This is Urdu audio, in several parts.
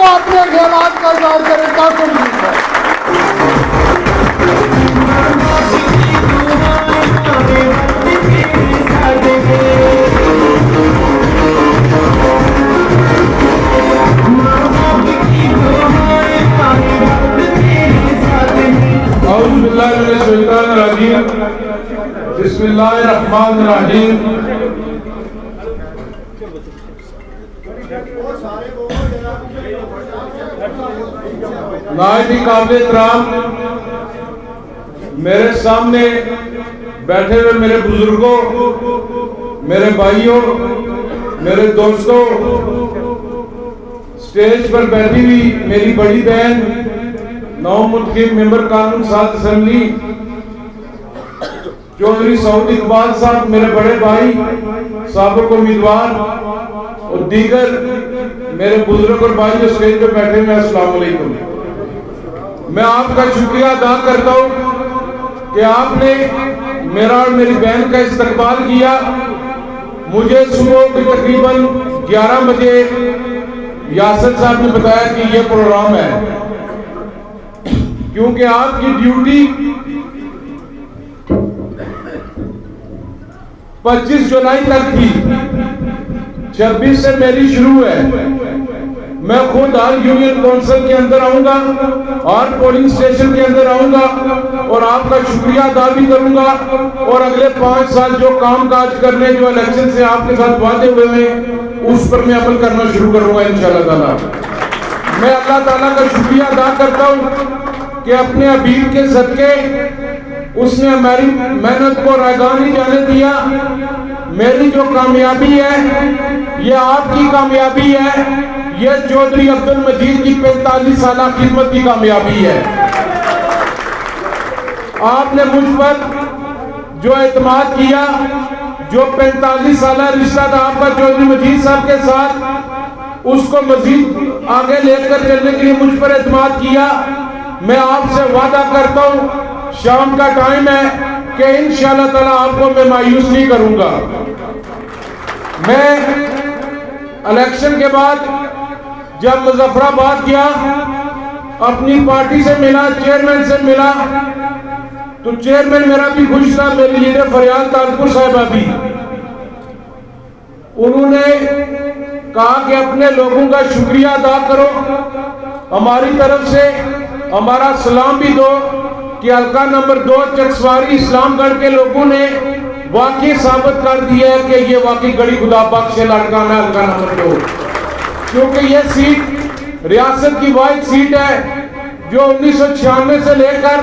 وہ اپنے خیالات کا اظہار کرے. قاسم جی اعوذ باللہ من الشیطان الرجیم. بسم اللہ الرحمن الرحیم. نہایت ہی قابل احترام میرے سامنے بیٹھے ہوئے میرے بزرگوں، میرے بھائیوں، میرے دوستوں، سٹیج پر بیٹھی ہوئی میری بڑی بہن نو منتخب ممبر قانون ساز اسمبلی چودھری سعود اقبال صاحب، میرے بڑے بھائی سابق امیدوار اور دیگر میرے بزرگ اور بھائی جو سٹیج پہ بیٹھے ہیں، السلام علیکم. میں آپ کا شکریہ ادا کرتا ہوں کہ آپ نے میرا اور میری بہن کا استقبال کیا. مجھے صبح کے تقریباً 11 بجے یاسر صاحب نے بتایا کہ یہ پروگرام ہے، کیونکہ آپ کی ڈیوٹی 25 جولائی تک تھی. 26 سے میری شروع ہے. میں خود ہر یونین کونسل کے اندر آؤں گا اور پولنگ سٹیشن کے اندر آؤں گا اور آپ کا شکریہ ادا بھی کروں گا، اور اگلے 5 سال جو کام کاج کرنے جو الیکشن سے آپ کے ساتھ وعدے ہوئے ہیں اس پر میں عمل کرنا شروع کروں گا انشاءاللہ تعالیٰ. میں اللہ تعالیٰ کا شکریہ ادا کرتا ہوں کہ اپنے حبیب کے صدقے اس نے ہماری محنت کو رائگاں نہیں جانے دیا. میری جو کامیابی ہے یہ آپ کی کامیابی ہے، یہ چودھری عبد المجید کی 45 سالہ خدمت کی کامیابی ہے. آپ نے مجھ پر جو اعتماد کیا، جو 45 سالہ رشتہ تھا آپ کا چودھری مجید صاحب کے ساتھ، اس کو مزید آگے لے کر چلنے کے لیے مجھ پر اعتماد کیا. میں آپ سے وعدہ کرتا ہوں شام کا ٹائم ہے کہ انشاءاللہ تعالیٰ آپ کو میں مایوس نہیں کروں گا. میں الیکشن کے بعد جب مظفر آباد گیا، اپنی پارٹی سے ملا، چیئرمین سے ملا، تو چیئرمین میرا بھی خوش تھا، میری لیڈر فریاد تالپور صاحبہ بھی. انہوں نے کہا کہ اپنے لوگوں کا شکریہ ادا کرو، ہماری طرف سے ہمارا سلام بھی دو کہ حلقہ نمبر 2 چکسواری اسلام گڑھ کے لوگوں نے واقعی ثابت کر دیا ہے کہ یہ واقعی گڑھی خدا بخش لڑکانہ حلقہ نمبر 2، کیونکہ یہ سیٹ ریاست کی واحد سیٹ ہے جو 1996 سے لے کر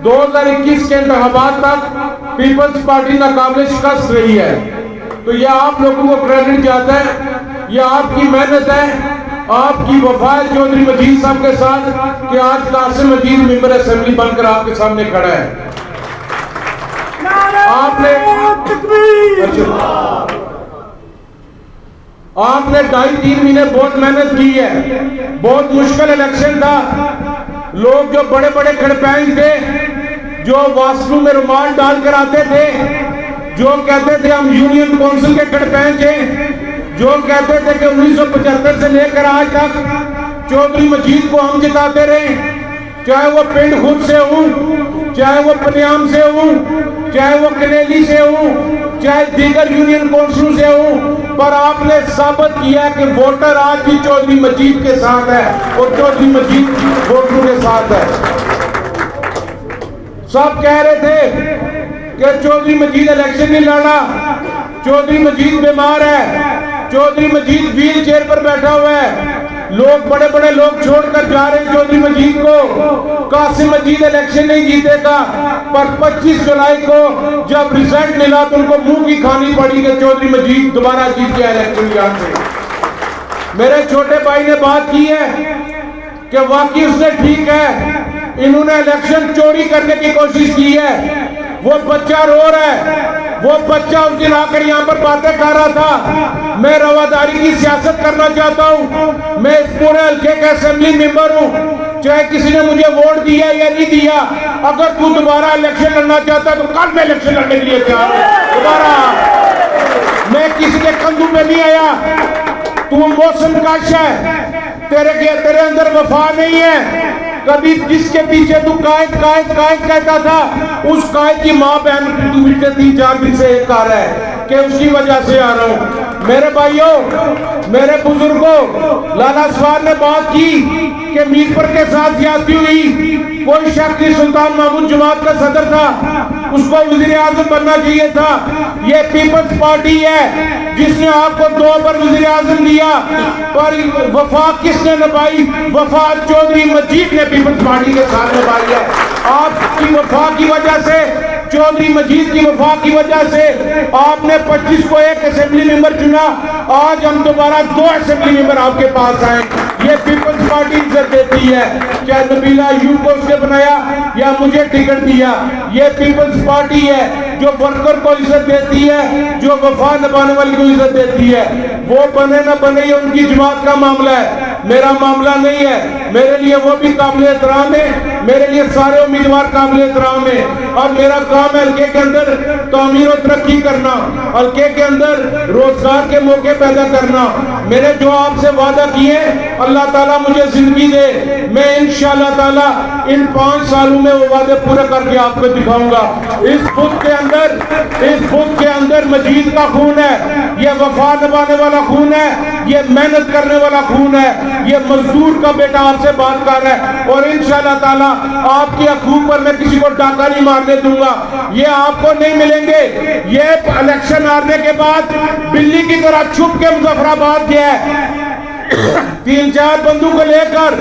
2021 کے انتخابات تک پیپلز پارٹی ناقابل شکست رہی ہے. تو یہ آپ لوگوں کو کریڈٹ جاتا ہے، یہ آپ کی محنت ہے، آپ کی وفا ہے چودھری مجید صاحب کے ساتھ کہ آج قاسم مجید ممبر اسمبلی بن کر آپ کے سامنے کھڑا ہے. آپ نے 2.5-3 مہینے بہت محنت کی ہے. بہت مشکل الیکشن تھا. لوگ جو بڑے بڑے کھڑپینگ تھے، جو واسطوں میں رومال ڈال کر آتے تھے، جو کہتے تھے ہم یونین کونسل کے کھڑپینگ ہیں، جو کہتے تھے کہ 1975 سے لے کر آج تک چودھری مجید کو ہم جتاتے رہے، چاہے وہ پنڈ خود سے ہوں، چاہے وہ پنیام سے ہوں، چاہے وہ کنیلی سے ہوں، چاہے دیگر یونین کونسلوں سے ہوں، پر آپ نے ثابت کیا کہ ووٹر آج بھی چودھری مجید کے ساتھ ہے اور چودھری مجید ووٹروں کے ساتھ ہے. سب کہہ رہے تھے کہ چودھری مجید الیکشن نہیں لڑا، چودھری مجید بیمار ہے، چودھری مجید ویل چیئر پر بیٹھا ہوا ہے. لوگ بڑے بڑے لوگ چھوڑ کر جا رہے ہیں چودھری مجید کو. قاسم مجید الیکشن نہیں جیتے گا، پر 25 جولائی کو جب ریزلٹ ملا تو ان کو منہ کی کھانی پڑی کہ چودھری مجید دوبارہ جیت گیا الیکشن یہاں سے. میرے چھوٹے بھائی نے بات کی ہے کہ واقعی اس نے ٹھیک ہے، انہوں نے الیکشن چوری کرنے کی کوشش کی ہے. وہ بچہ رو رہا ہے، وہ بچہ اس دن آ کر یہاں پر باتیں کر رہا تھا. میں رواداری کی سیاست کرنا چاہتا ہوں. میں اس پورے حلقے کا اسمبلی ممبر ہوں، چاہے کسی نے مجھے ووٹ دیا یا نہیں دیا. اگر تو دوبارہ الیکشن لڑنا چاہتا ہے تو کل میں الیکشن لڑنے کے لیے تیار ہوں دوبارہ. میں کسی کے کندھوں پہ نہیں آیا. تو موسم کش ہے، تیرے اندر وفا نہیں ہے. کبھی جس کے پیچھے تو قائد کہتا تھا, اس قائد کی ماں بہن تو پچھلے 3-4 دن سے ایک آ رہا ہے کہ اس کی وجہ سے آ رہا ہوں. میرے بھائیوں, میرے بزرگوں, لالا سوار نے بات کی کہ میر پر کے ساتھ زیادتی ہوئی. کوئی شخص سلطان محمود جماعت کا صدر تھا, اس کو وزیر اعظم بننا چاہیے تھا. یہ پیپلز پارٹی ہے جس نے آپ کو 2 بار وزیر اعظم دیا, پر وفا کس نے نبھائی؟ وفا چودھری مجید نے پیپلز پارٹی کے ساتھ نبھائی ہے. آپ کی وفا کی وجہ سے, چودھری مجید کی وفا کی وجہ سے آپ نے 25 کو 1 اسمبلی ممبر چنا. آج ہم دوبارہ 2 اسمبلی ممبر آپ کے پاس آئے. یہ پیپلز پارٹی عزت دیتی ہے, چاہے نبیلہ ایوب کو اس نے بنایا یا مجھے ٹکٹ دیا. یہ پیپلز پارٹی ہے جو ورکر کو عزت دیتی ہے, جو وفا نبھانے والی کو عزت دیتی ہے. وہ بنے نہ بنے یہ ان کی جماعت کا معاملہ ہے, میرا معاملہ نہیں ہے. میرے لیے وہ بھی قابل احترام ہے, میرے لیے سارے امیدوار قابل احترام ہے. اور میرا کام ہے حلقے کے اندر تعمیر و ترقی کرنا, حلقے کے اندر روزگار کے موقع پیدا کرنا. میرے جو آپ سے وعدہ کیے, اللہ تعالیٰ مجھے زندگی دے, میں انشاءاللہ تعالیٰ ان 5 سالوں میں وہ وعدے پورے کر کے آپ کو دکھاؤں گا. اس بت کے اندر مجید کا خون ہے, یہ وفا نبھانے والا خون ہے, یہ محنت کرنے والا خون ہے, یہ مزدور کا بیٹا آپ سے بات کر رہا ہے. اور انشاءاللہ تعالیٰ آپ کی حقوق پر میں کسی کو ڈاکہ نہیں مارنے دوں گا. یہ آپ کو نہیں ملیں گے. یہ الیکشن ہارنے کے بعد بلی کی طرح چھپ کے مظفرآباد گیا ہے, 3-4 بندوں کو لے کر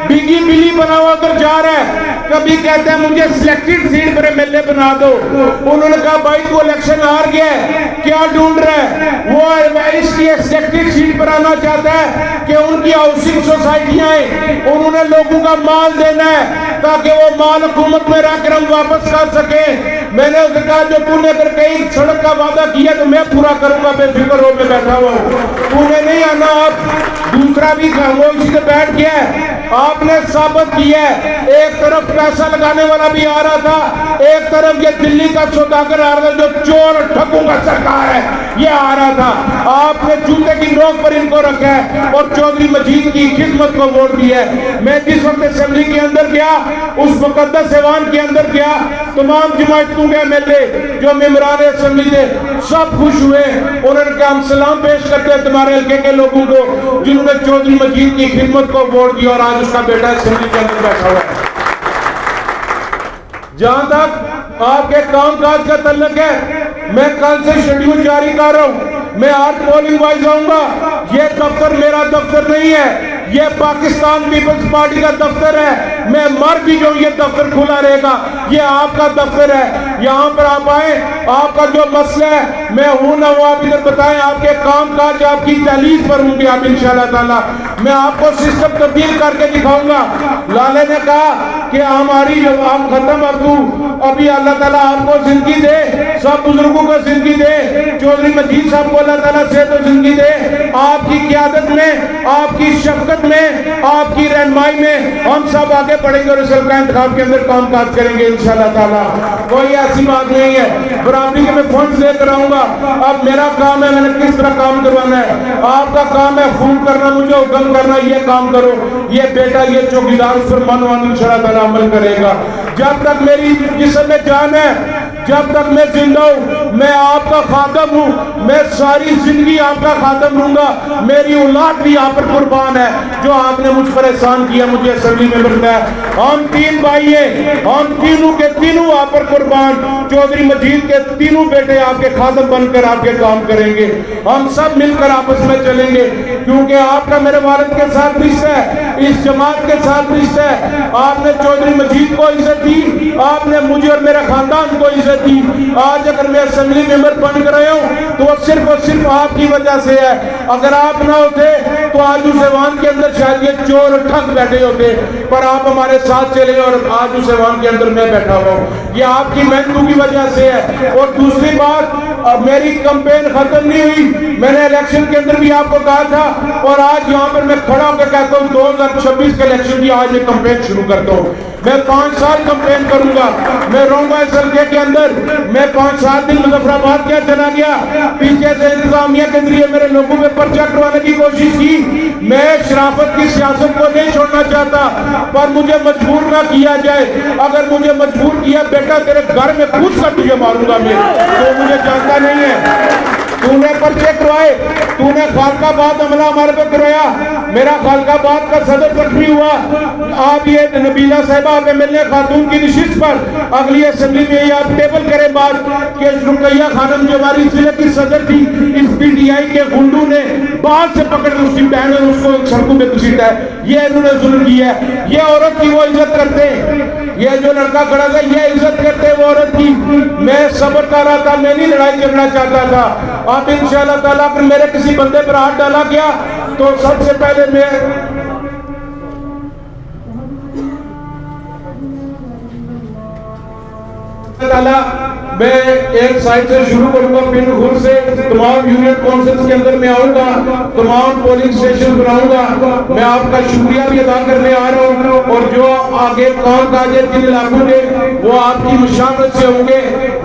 بگی بلی بنا ہوا ادھر جا رہا ہے. کبھی کہتے ہیں مجھے سلیکٹڈ سیٹ پر ایم ایل اے بنا دو. انہوں نے کہا بھائی تو الیکشن ہار گیا ہے, کیا ڈھونڈ رہا ہے؟ وہ اس لیے سلیکٹڈ سیٹ پر آنا چاہتا ہے کہ ان کی ہاؤسنگ سوسائٹیاں ہیں, انہوں نے لوگوں کا مال دینا ہے تاکہ وہ مال حکومت میں رہ کر ہم واپس کر سکیں. میں نے اسے کہا جو تو نے اگر کہیں سڑک کا وعدہ کیا تو میں پورا کروں گا, بے فکر ہو کے بیٹھا ہوا ہوں. تو نے نہیں آنا. آپ دوسرا بھی خاموشی سے بیٹھ گیا ہے. آپ نے ثابت کیا ہے, ایک طرف پیسہ لگانے والا بھی آ رہا تھا, ایک طرف یہ دلی کا سوداگر آ رہا تھا جو چور اور ٹھگوں کا سرکار ہے, یہ آ رہا تھا. آپ نے جوتے کی نوک پر ان کو رکھا ہے اور چودھری مجید کی خدمت کو ووٹ دیا ہے. میں جس وقت اسمبلی کے اندر گیا, اس مقدس ایوان کے اندر گیا, تمام جماعتوں کے ایم ایل اے جو ممبران اسمبلی تھے سب خوش ہوئے. انہوں نے کہا ہم سلام پیش کرتے ہیں تمہارے حلقے کے لوگوں کو جنہوں نے چودھری مجید کی خدمت کو ووٹ دیا اور آج اس کا بیٹا اسمبلی کے اندر بیٹھا ہوا ہے. جہاں تک آپ کے کام کاج کا تعلق ہے, میں کل سے شیڈیول جاری کر رہا ہوں. میں 8 پولنگ وائز آؤں گا. یہ دفتر میرا دفتر نہیں ہے, یہ پاکستان پیپلز پارٹی کا دفتر ہے. میں مر بھی جو یہ دفتر کھلا رہے گا, یہ آپ کا دفتر ہے. یہاں پر آپ آئیں, آپ کا جو مسئلہ ہے میں ہوں نہ ہوں آپ ادھر بتائیں. آپ کے کام کاج آپ کی دہلیز پر ہوں گے آپ انشاءاللہ تعالیٰ. میں آپ کو سسٹم تبدیل کر کے دکھاؤں گا. لالے نے کہا کہ ہماری ہم ختم, ابھی اللہ تعالیٰ آپ کو زندگی دے, سب بزرگوں کو زندگی دے, چودھری مجید صاحب کو اللہ تعالیٰ سے تو زندگی دے. آپ کی قیادت میں, آپ کی شفقت میں, آپ کی رہنمائی میں ہم سب آگے بڑھیں گے اور اس کا انتخاب کے اندر کام کاج کریں گے انشاءاللہ تعالیٰ. کوئی ایسی بات نہیں ہے. برابری کے میں فنڈز لے کر آؤں گا. اب میرا کام ہے, میں نے کس طرح کام کروانا ہے. آپ کا کام ہے خون کرنا, مجھے حکم کرنا, یہ کام کرو. یہ بیٹا, یہ چوکیدار اس پر منوان انشاءاللہ تعالیٰ عمل کرے گا. جب تک میری جسم میں جان ہے, جب تک میں زندہ ہوں, میں آپ کا خادم ہوں. میں ساری زندگی آپ کا خادم رہوں گا. میری اولاد بھی آپ پر قربان ہے جو آپ نے مجھ پر احسان کیا, مجھے اسمبلی میں بنایا. ہم 3 بھائی ہیں, ہم تینوں کے تینوں آپ پر قربان. چودھری مجید کے تینوں بیٹے آپ کے خادم بن کر آپ کے کام کریں گے. ہم سب مل کر آپس میں چلیں گے, کیونکہ آپ کا میرے والد کے ساتھ رشتہ ہے, اس جماعت کے ساتھ رشتہ ہے. آپ نے چودھری مجید کو عزت دی, آپ نے مجھے اور میرے خاندان کو عزت دی. آج اگر میں اسمبلی ممبر بن کر آیا ہوں تو وہ صرف اور صرف آپ کی وجہ سے ہے. اگر آپ نہ ہوتے تو آج اس ایوان کے اندر شاید یہ چور اور ٹھگ بیٹھے ہوتے, پر آپ ہمارے ساتھ چلے اور آج اس ایوان کے اندر میں بیٹھا ہوا ہوں. یہ آپ کی محنتوں کی وجہ سے ہے. اور دوسری بات, میری کمپین ختم نہیں ہوئی. میں نے الیکشن کے اندر بھی آپ کو کہا تھا, اور آج یہاں پر میں کھڑا ہو کے کہتا ہوں 2026 کے الیکشن کی آج میں کمپین شروع کرتا ہوں. میں 5 سال کمپین کروں گا. میں رہوں گا اس حلقے کے اندر. میں 5-7 دن مظفرآباد کیا چلا گیا, پیچھے سے انتظامیہ کے ذریعے میرے لوگوں پہ پرچہ کروانے کی کوشش کی. میں شرافت کی سیاست کو نہیں چھوڑنا چاہتا، پر مجھے مجبور نہ کیا جائے۔ اگر مجھے مجبور کیا بیٹا تیرے گھر میں گھس کر تجھے ماروں گا میں، تو مجھے جانتا نہیں ہے۔ تو نے پرچے کروائے، تو نے خالقہ آباد حملہ ہمارے پہ کروایا، میرا خالقہ آباد کا صدر زخمی ہوا۔ آپ یہ نبیلہ صاحبہ آپ ایم ایل اے خاتون کی نشست پر اگلی اسمبلی میں یہ آپ ٹیبل کریں بات کہ رقیہ خانم جو ہماری ضلع کی صدر تھی، اس پی ٹی آئی کے گنڈوں نے بال سے پکڑ اس کی بہن اور اس کو سڑکوں پہ گھسیٹا ہے۔ یہ انہوں نے ظلم کیا ہے۔ یہ عورت کی وہ عزت کرتے ہیں، یہ جو لڑکا کھڑا تھا یہ عزت کرتے ہیں وہ عورت کی۔ میں صبر کر رہا تھا، میں نہیں لڑائی کرنا چاہتا تھا۔ اب انشاءاللہ تعالیٰ اگر میرے کسی بندے پر ہاتھ ڈالا گیا تو سب سے پہلے میں ایک سائٹ سے شروع کروں گا، پنڈ گھر سے تمام یونین کونسلز کے اندر میں آؤں گا، تمام پولنگ سٹیشن بناؤں گا۔ میں آپ کا شکریہ بھی ادا کرنے آ رہا ہوں، اور جو آگے کام کاج ہے جن علاقوں کے وہ آپ کی مشاورت سے ہوں گے۔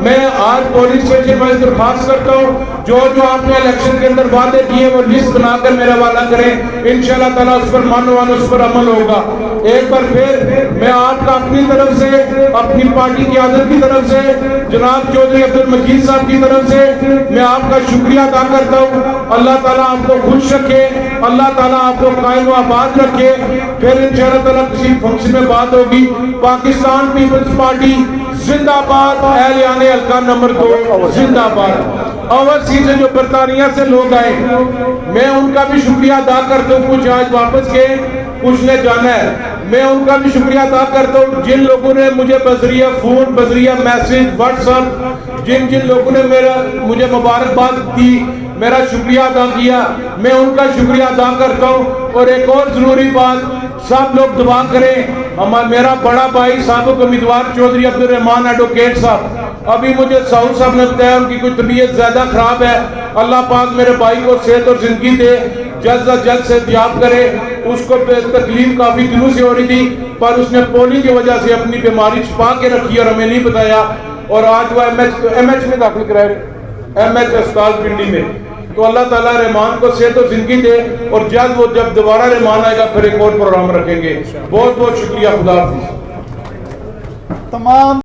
میں آج پولنگ سٹیشن میں درخواست کرتا ہوں جو آپ نے الیکشن کے اندر وعدے کیے وہ لسٹ بنا کر میرا حوالہ کریں، انشاءاللہ تعالیٰ اس پر مانوان اس پر عمل ہوگا۔ ایک بار پھر میں آپ کا اپنی طرف سے، اپنی پارٹی قیادت کی طرف سے، جناب چودھری عبدالمجید صاحب کی طرف سے میں آپ کا شکریہ ادا کرتا ہوں۔ اللہ تعالیٰ آپ کو خوش رکھے، اللہ تعالیٰ آپ کو قائم و آباد رکھے۔ پھر انشاءاللہ تعالیٰ کسی فنکشن میں بات ہوگی۔ پاکستان پیپلز پارٹی زندہ باد، اہلیان حلقہ نمبر 2 زندہ باد۔ اوورسیز سے جو برطانیہ سے لوگ آئے میں ان کا بھی شکریہ ادا کرتا ہوں، کچھ آج واپس گئے کچھ نے جانا ہے، میں ان کا بھی شکریہ ادا کرتا ہوں۔ جن لوگوں نے مجھے بذریعہ فون، بذریعہ میسیج، واٹس ایپ، جن لوگوں نے مجھے مبارکباد دی، میرا شکریہ ادا کیا، میں ان کا شکریہ ادا کرتا ہوں۔ اور ایک اور ضروری بات، سب لوگ دعا کریں، میرا بڑا بھائی سابق امیدوار چودھری عبدالرحمان ایڈوکیٹ صاحب، ابھی مجھے سعود صاحب نے بتایا ان کی کوئی طبیعت زیادہ خراب ہے، اللہ پاک میرے بھائی کو صحت اور زندگی دے، جلد از جلد صحتیاب کرے۔ اس کو تکلیف کافی دنوں سے ہو رہی تھی، پر اس نے پولنگ کی وجہ سے اپنی بیماری چھپا کے رکھی اور ہمیں نہیں بتایا، اور آج وہ ایم ایچ میں داخل کرائے، ایم ایچ اسپتال پنڈی میں۔ تو اللہ تعالیٰ رحمان کو صحت و زندگی دے، اور جلد وہ جب دوبارہ رحمان آئے گا پھر ایک اور پروگرام رکھیں گے۔ بہت بہت شکریہ، خدا حافظ۔ تمام